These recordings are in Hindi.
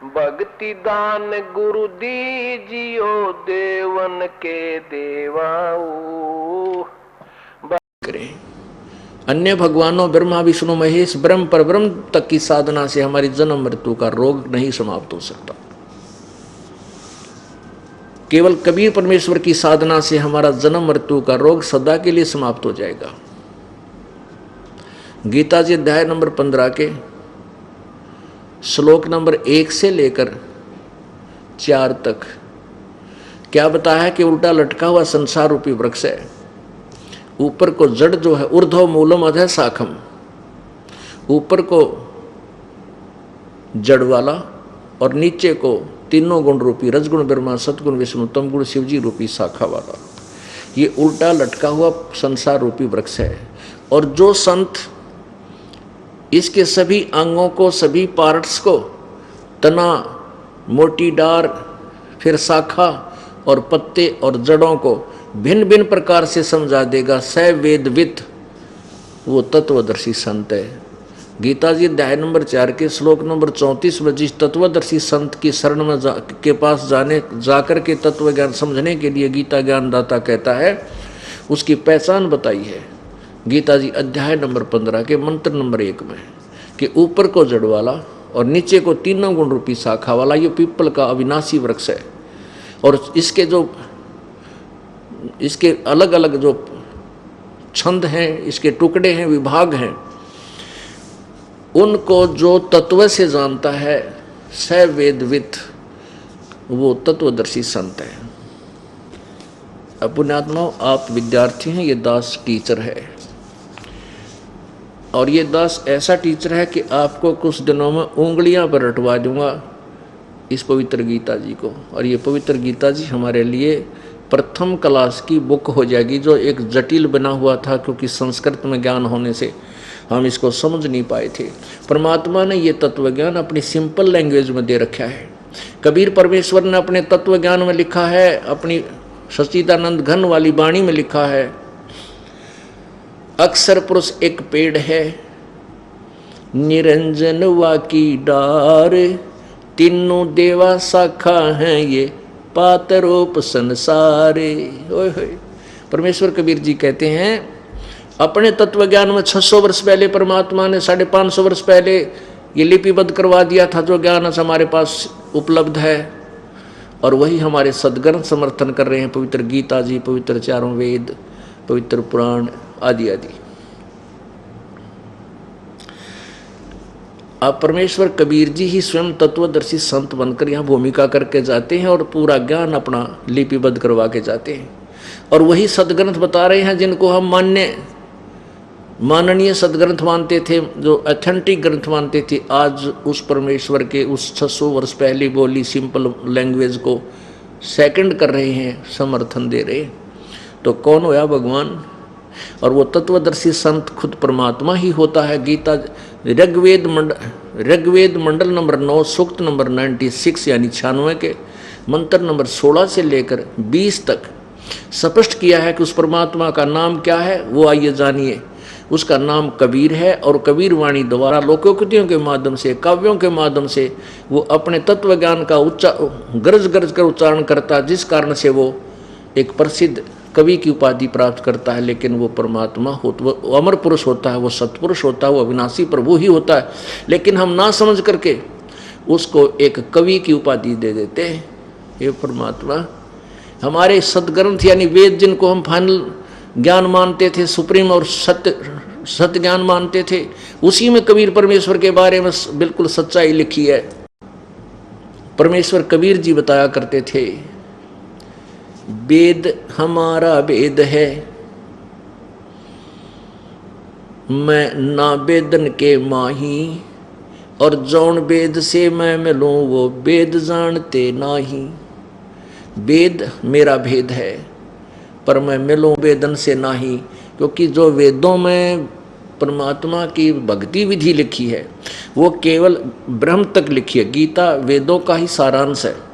भक्ति दान गुरु दीजियो देवन के देवाऊ। करें अन्य भगवानों ब्रह्मा विष्णु महेश ब्रह्म पर ब्रह्म तक की साधना से हमारी जन्म मृत्यु का रोग नहीं समाप्त हो सकता। केवल कबीर परमेश्वर की साधना से हमारा जन्म मृत्यु का रोग सदा के लिए समाप्त हो जाएगा। गीता जी अध्याय नंबर 15 के श्लोक नंबर 1 से लेकर 4 तक क्या बताया है कि उल्टा लटका हुआ संसार रूपी वृक्ष है। ऊपर को जड़ जो है ऊर्ध्व मूलम अधः शाखम, ऊपर को जड़ वाला और नीचे को तीनों गुण रूपी रजगुण ब्रह्मा सतगुण विष्णु तमगुण शिवजी रूपी शाखा वाला ये उल्टा लटका हुआ संसार रूपी वृक्ष है। और जो संत इसके सभी अंगों को सभी पार्ट्स को तना मोटी डार फिर शाखा और पत्ते और जड़ों को भिन्न भिन्न प्रकार से समझा देगा, स वेदवित वो तत्वदर्शी संत है। गीता जी अध्याय नंबर 4 के श्लोक नंबर 34 में जिस तत्वदर्शी संत की शरण में के पास जाकर के तत्व ज्ञान समझने के लिए गीता ज्ञानदाता कहता है उसकी पहचान बताई है गीता जी अध्याय नंबर 15 के मंत्र नंबर 1 में कि ऊपर को जड़ वाला और नीचे को तीनों गुण रूपी शाखा वाला ये पीपल का अविनाशी वृक्ष है। और इसके अलग अलग जो छंद हैं, इसके टुकड़े हैं, विभाग हैं, उनको जो तत्व से जानता है स वेदवित वो तत्वदर्शी संत है। पुण्यात्माओं आप विद्यार्थी हैं, ये दास टीचर है और ये दास ऐसा टीचर है कि आपको कुछ दिनों में उंगलियां पर रटवा दूंगा इस पवित्र गीता जी को। और ये पवित्र गीता जी हमारे लिए प्रथम क्लास की बुक हो जाएगी जो एक जटिल बना हुआ था क्योंकि संस्कृत में ज्ञान होने से हम इसको समझ नहीं पाए थे। परमात्मा ने ये तत्व ज्ञान अपनी सिंपल लैंग्वेज में दे रखा है। कबीर परमेश्वर ने अपने तत्व ज्ञान में लिखा है, अपनी सच्चिदानंद घन वाली वाणी में लिखा है, अक्षर पुरुष एक पेड़ है, निरंजन वाकी डार, तीनों देवा शाखा हैं ये पातरोप संसारे। ओए होए परमेश्वर कबीर जी कहते हैं अपने तत्व ज्ञान में 600 वर्ष पहले परमात्मा ने 550 वर्ष पहले ये लिपिबद्ध करवा दिया था जो ज्ञान हमारे पास उपलब्ध है। और वही हमारे सदग्रंथ समर्थन कर रहे हैं, पवित्र गीता जी, पवित्र चारों वेद, पवित्र पुराण आदि आदि। अब परमेश्वर कबीर जी ही स्वयं तत्वदर्शी संत बनकर यहाँ भूमिका करके जाते हैं और पूरा ज्ञान अपना लिपिबद्ध करवा के जाते हैं। और वही सदग्रंथ बता रहे हैं जिनको हम माननीय सदग्रंथ मानते थे, जो ऑथेंटिक ग्रंथ मानते थे, आज उस परमेश्वर के उस 600 वर्ष पहले बोली सिंपल लैंग्वेज को सेकंड कर रहे हैं, समर्थन दे रहे। तो कौन होया भगवान? और वो तत्वदर्शी संत खुद परमात्मा ही होता है। गीता ऋग्वेद मंडल नंबर 9 सूक्त नंबर 96 यानी 96 के मंत्र नंबर 16 से लेकर 20 तक स्पष्ट किया है कि उस परमात्मा का नाम क्या है। वो आइए जानिए। उसका नाम कबीर है और कबीर वाणी द्वारा लोकोक्तियों के माध्यम से, काव्यों के माध्यम से वो अपने तत्व ज्ञान का गरज गरज कर उच्चारण करता है, जिस कारण से वो एक प्रसिद्ध कवि की उपाधि प्राप्त करता है। लेकिन वो परमात्मा वो अमर पुरुष होता है, वो सत्पुरुष होता है, वो अविनाशी प्रभु ही होता है। लेकिन हम ना समझ करके उसको एक कवि की उपाधि दे देते हैं। ये परमात्मा हमारे सदग्रंथ यानी वेद जिनको हम फाइनल ज्ञान मानते थे, सुप्रीम और सत्य ज्ञान मानते थे, उसी में कबीर परमेश्वर के बारे में बिल्कुल सच्चाई लिखी है। परमेश्वर कबीर जी बताया करते थे वेद हमारा वेद है, मैं ना वेदन के माही, और जौन वेद से मैं मिलूं वो वेद जानते नाही। वेद मेरा भेद है पर मैं मिलूं वेदन से नाही, क्योंकि जो वेदों में परमात्मा की भक्ति विधि लिखी है वो केवल ब्रह्म तक लिखी है। गीता वेदों का ही सारांश है,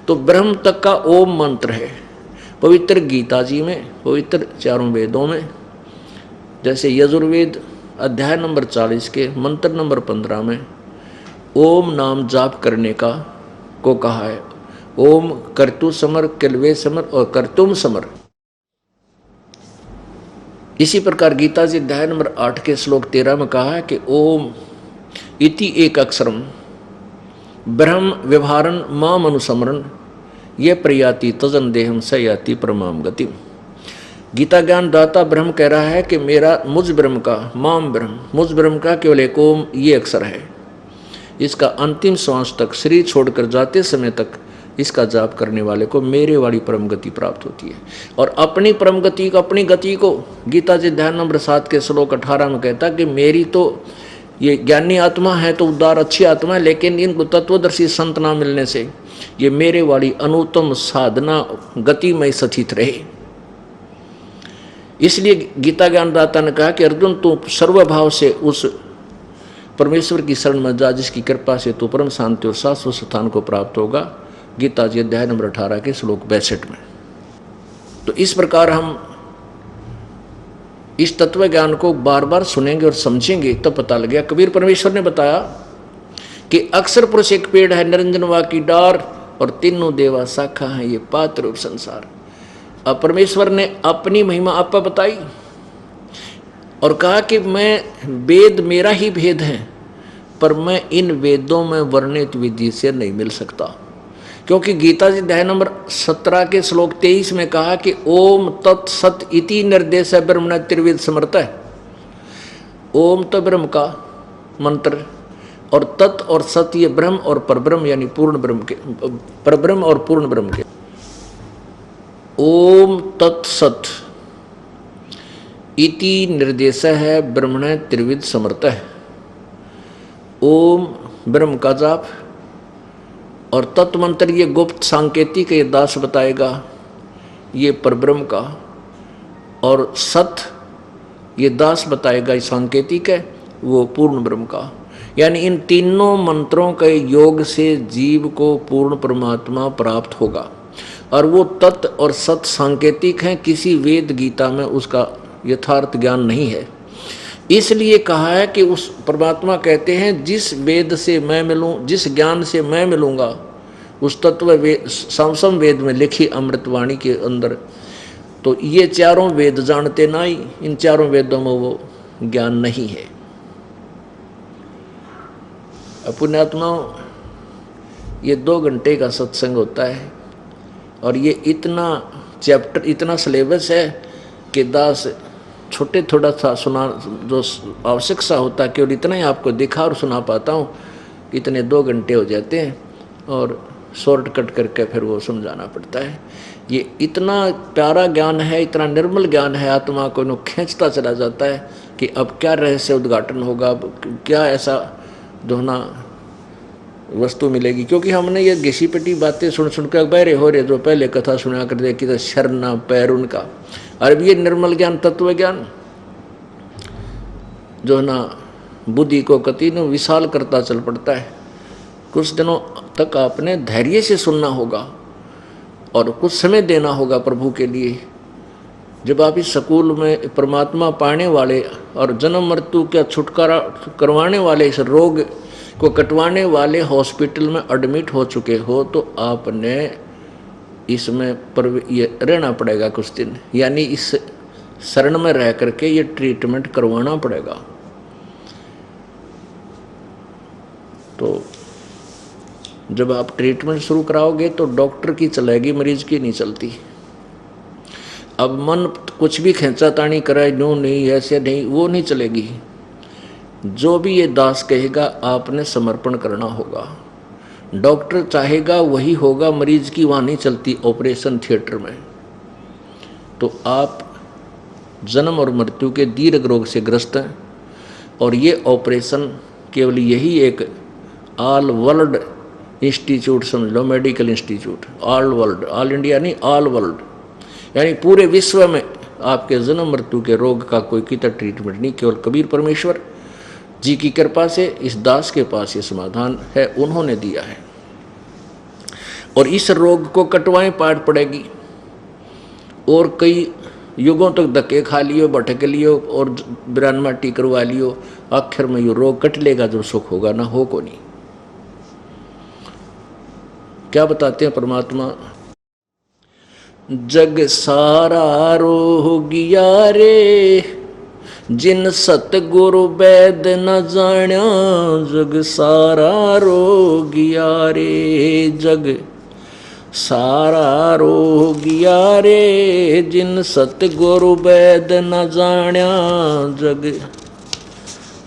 तो ब्रह्म तक का ओम मंत्र है। पवित्र गीता जी में, पवित्र चारों वेदों में, जैसे यजुर्वेद अध्याय नंबर 40 के मंत्र नंबर 15 में ओम नाम जाप करने का को कहा है। ओम कर्तु समर, किलवे समर और कर्तुम समर। इसी प्रकार गीता जी अध्याय नंबर 8 के श्लोक 13 में कहा है कि ओम इति एक अक्षरम ब्रह्म व्यवहारन माम अनुसमरण ये प्रयाति तजन देहम स याति परमाम गति। गीता ज्ञान दाता ब्रह्म कह रहा है कि मेरा मुझ ब्रह्म का, माम ब्रह्म, मुझ ब्रह्म का केवल एक ओम ये अक्षर है। इसका अंतिम श्वास तक, शरीर छोड़कर जाते समय तक इसका जाप करने वाले को मेरे वाली परम गति प्राप्त होती है। और अपनी परम गति को, अपनी गति को गीता जी ध्यान नंबर 7 के श्लोक 18 में कहता कि मेरी तो ये ज्ञानी आत्मा है तो उदार अच्छी आत्मा है, लेकिन इनको तत्वदर्शी संत ना मिलने से ये मेरे वाली अनुत्तम साधना गति में स्थित रहे। इसलिए गीता ज्ञानदाता ने कहा कि अर्जुन तू सर्वभाव से उस परमेश्वर की शरण में जा जिसकी कृपा से तू परम शांति और शाश्वत स्थान को प्राप्त होगा। गीता जी अध्याय नंबर 18 के श्लोक 62 में। तो इस प्रकार हम इस तत्व ज्ञान को बार बार सुनेंगे और समझेंगे तो पता लग गया। कबीर परमेश्वर ने बताया कि अक्षर पुरुष एक पेड़ है, निरंजन वा की डार और तीनों देवा शाखा है, ये पात्र रूप संसार। अब परमेश्वर ने अपनी महिमा आप पर बताई और कहा कि मैं वेद मेरा ही भेद है, पर मैं इन वेदों में वर्णित विधि से नहीं मिल सकता। क्योंकि गीता जी अध्याय नंबर 17 के श्लोक 23 में कहा कि ओम तत्सत इति निर्देश ब्रह्मण त्रिविध समर्थ है। ओम तो ब्रह्म का मंत्र और तत् और सत ये ब्रह्म और परब्रह्म यानी पूर्ण ब्रह्म के, परब्रह्म और पूर्ण ब्रह्म के। ओम तत्सत इति निर्देश है ब्रह्मण त्रिविध समर्थ है। ओम ब्रह्म का जाप और तत्वमंत्र ये गुप्त सांकेतिक ये दास बताएगा, ये परब्रह्म का, और सत ये दास बताएगा, ये सांकेतिक है, वो पूर्ण ब्रह्म का। यानी इन तीनों मंत्रों के योग से जीव को पूर्ण परमात्मा प्राप्त होगा। और वो तत् और सत सांकेतिक हैं, किसी वेद गीता में उसका यथार्थ ज्ञान नहीं है। इसलिए कहा है कि उस परमात्मा कहते हैं जिस वेद से मैं मिलूं, जिस ज्ञान से मैं मिलूंगा, उस तत्व वेद सामसम वेद में लिखी अमृतवाणी के अंदर, तो ये चारों वेद जानते ना ही, इन चारों वेदों में वो ज्ञान नहीं है। पुण्यात्माओं, ये 2 घंटे का सत्संग होता है और ये इतना चैप्टर, इतना सिलेबस है कि दास छोटे थोड़ा सा सुना जो आवश्यक सा होता है केवल इतना ही आपको दिखा और सुना पाता हूँ। इतने 2 घंटे हो जाते हैं और शॉर्टकट करके फिर वो समझाना पड़ता है। ये इतना प्यारा ज्ञान है, इतना निर्मल ज्ञान है, आत्मा को इन्हों खींचता चला जाता है कि अब क्या रहस्य उद्घाटन होगा, अब क्या ऐसा दोहना वस्तु मिलेगी। क्योंकि हमने ये घिसी पिटी बातें सुन सुनकर बहरे हो रहे, जो पहले कथा सुना कर देखी तो शरना पैर उनका। और अब ये निर्मल ज्ञान, तत्व ज्ञान जो है ना बुद्धि को कति न विशाल करता चल पड़ता है। कुछ दिनों तक आपने धैर्य से सुनना होगा और कुछ समय देना होगा प्रभु के लिए। जब आप इस स्कूल में परमात्मा पाने वाले और जन्म मृत्यु का छुटकारा करवाने वाले, इस रोग को कटवाने वाले हॉस्पिटल में एडमिट हो चुके हो, तो आपने इसमें ये रहना पड़ेगा कुछ दिन, यानी इस शरण में रह करके ये ट्रीटमेंट करवाना पड़ेगा। तो जब आप ट्रीटमेंट शुरू कराओगे तो डॉक्टर की चलेगी, मरीज की नहीं चलती। अब मन कुछ भी खींचातानी कराए, नो नहीं ऐसे नहीं, वो नहीं चलेगी। जो भी ये दास कहेगा आपने समर्पण करना होगा। डॉक्टर चाहेगा वही होगा, मरीज की वहाँ नहीं चलती ऑपरेशन थिएटर में। तो आप जन्म और मृत्यु के दीर्घ रोग से ग्रस्त हैं और ये ऑपरेशन केवल यही एक ऑल वर्ल्ड इंस्टीट्यूट समझ लो, medical institute, all world, all India नहीं, ऑल वर्ल्ड, यानी पूरे विश्व में आपके जन्म मृत्यु के रोग का कोई कितना ट्रीटमेंट नहीं, केवल कबीर परमेश्वर जी की कृपा से इस दास के पास ये समाधान है, उन्होंने दिया है। और इस रोग को कटवाएं पाट पड़ेगी और कई युगों तक धक्के खा लियो, भटक लियो और बिरान माटी करवा लियो, आखिर में ये रोग कट लेगा, जो सुख होगा ना हो को नहीं। क्या बताते हैं परमात्मा? जग सारा रोगिया रे, जिन सतगुरु वैद न जाण्या। जग सारा रोगिया रे, जग सारा रोगिया रे, जिन सतगुरु वैद न जाण्या। जग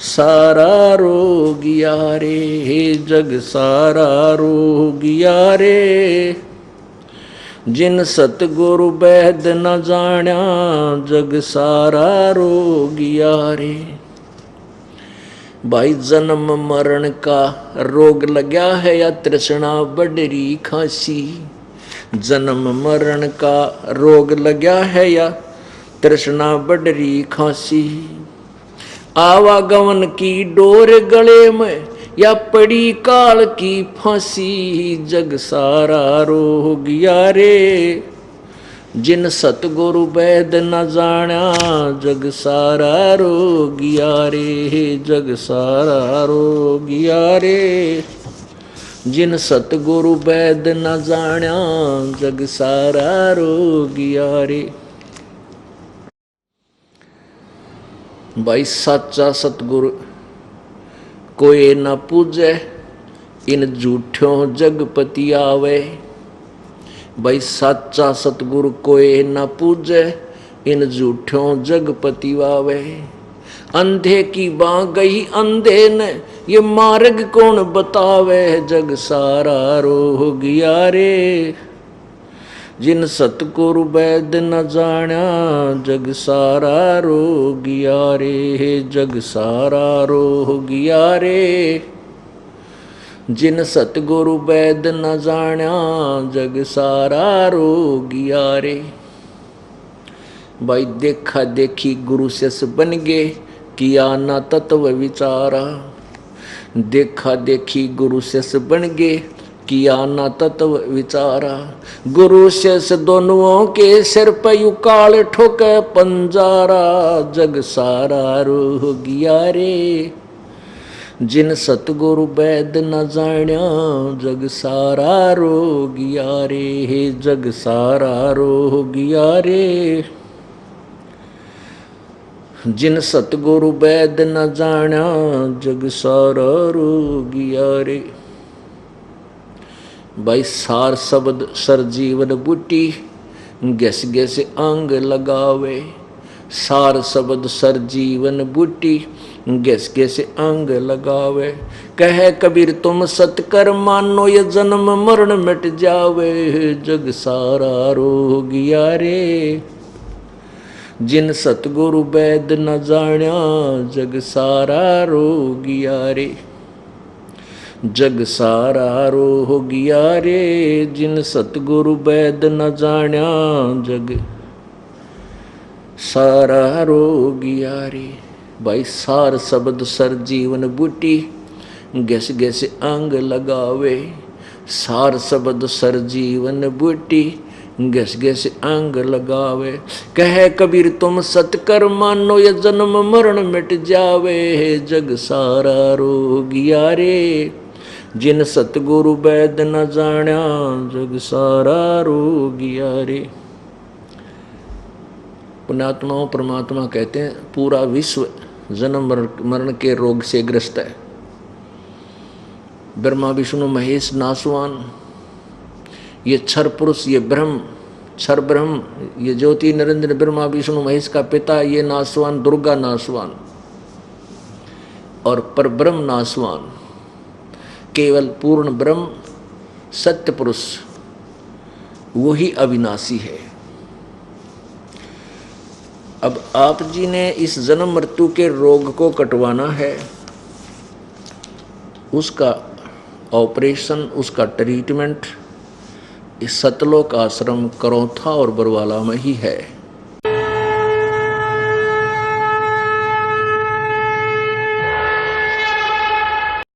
सारा रोगिया रे, जग सारा रोगिया रे, जिन सतगुरु वैद न जाण्या। जग सारा रोगिया रे। भाई जन्म मरण का रोग लग्या है या तृष्णा बडरी खांसी। जन्म मरण का रोग लग्या है या तृष्णा बडरी खांसी। आवागमन की डोर गले में या पड़ी काल की फांसी। जग सारा रोगिया रे, जिन सतगुरु वैद न जाण्या। जग सारा रोगिया रे, जग सारा रोगिया रे, जिन सतगुरु वैद न जाण्या। जग सारा रोगिया रे। भाई साचा सतगुरु कोई न पूजे, इन झूठों जगपति आवे। भाई साचा सतगुरु कोई न पूजे, इन झूठों जगपति आवे। अंधे की बाँ गई अंधे ने, ये मार्ग कौन बतावे। जग सारा रोगिया रे, जिन सतगुरु वैद न जाण्या। जग सारा रोगिया रे, जग सारा रोगिया रे, जिन सतगुरु वैद न जाण्या। जग सारा रोगिया रे। भाई देखा देखी गुरु शिष्य बन गे, किया ना तत्व विचारा। देखा देखी गुरु शिष्य बन गे, किया ना तत्व विचारा। गुरु शिष्य दोनों के सिर पे युकाल ठोके पंजारा। जग सारा रोगिया रे, जिन सतगुरु वैद न जाण्या। जग सारा रोगिया रे, जग सारा रोगिया रे, जिन सतगुरु वैद न जाण्या। जग सारा रोगिया रे। भाई सार शब्द सर जीवन बूटी, गैस गैस अंग लगावे। सार शब्द सर जीवन बूटी, गैस गैस अंग लगावे। कहे कबीर तुम सतकर मानो, ये जन्म मरण मिट जावे। जग सारा रोगिया रे, जिन सतगुरु वैद न जाण्या। जग सारा रोगिया रे, जग सारा रोगिया रे, जिन सतगुरु वैद न जाण्या। जग सारा रोगिया रे। भाई सार शब्द सर जीवन बूटी, गैस गैस अंग लगावे। सार शब्द सर जीवन बूटी, गैस गैस अंग लगावे। कहे कबीर तुम सतकर मानो, ये जन्म मरण मिट जावे। जग सारा रोगिया रे, जिन सतगुरु वैद न जाण्या। जग सारा रोगिया रे। पुण्यात्माओं परमात्मा कहते हैं पूरा विश्व जन्म मरण के रोग से ग्रस्त है। ब्रह्मा विष्णु महेश नासवान, ये क्षर पुरुष, ये ब्रह्म, क्षर ब्रह्म, ये ज्योति नरेंद्र ब्रह्मा विष्णु महेश का पिता, ये नासवान, दुर्गा नासवान और परब्रह्म नासवान। केवल पूर्ण ब्रह्म सत्य पुरुष वही अविनाशी है। अब आप जी ने इस जन्म मृत्यु के रोग को कटवाना है, उसका ऑपरेशन, उसका ट्रीटमेंट इस सतलोक आश्रम करौथा और बरवाला में ही है।